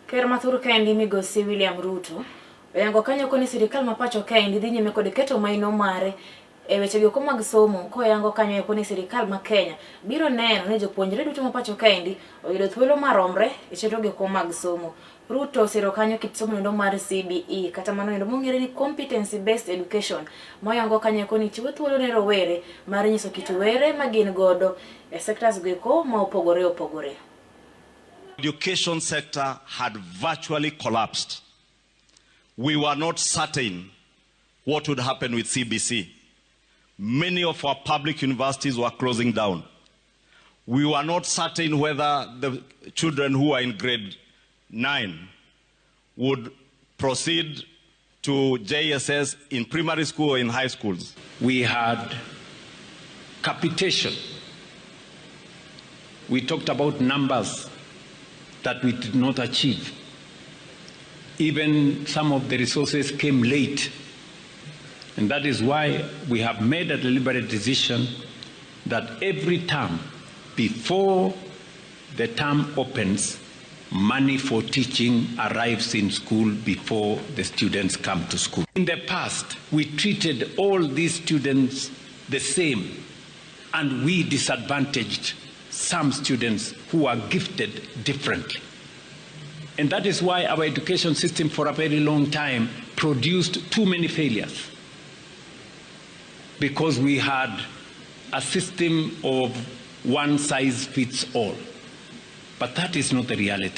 Ker mathuru kaendi migosi William Ruto oyango kanyo koni sirikal mapacho kaendi dhi nyime kod keto maino mare e weche go mag somo koyango kanyo koni sirikal ma Kenya biro neno ni jopuonjre duto mapacho kaendi oyudo thuolo maromre e chenro go mag somo. Ruto osiro kanyo kit somo ndo mar CBE kata mano ndo mongere ni competency based education moyango kanyo koni chiwo thuolo ne rowere mar nyiso kit were magin godo e sectors go ma opogore. Education sector had virtually collapsed. We were not certain what would happen with CBC. Many of our public universities were closing down. We were not certain whether the children who are in grade 9 would proceed to JSS in primary school or in high schools. We had capitation. We talked about numbers that we did not achieve. Even some of the resources came late. And that is why we have made a deliberate decision that every term, before the term opens, money for teaching arrives in school before the students come to school. In the past, we treated all these students the same, and we disadvantaged some students who are gifted differently. And that is why our education system for a very long time produced too many failures. Because we had a system of one size fits all. But that is not the reality.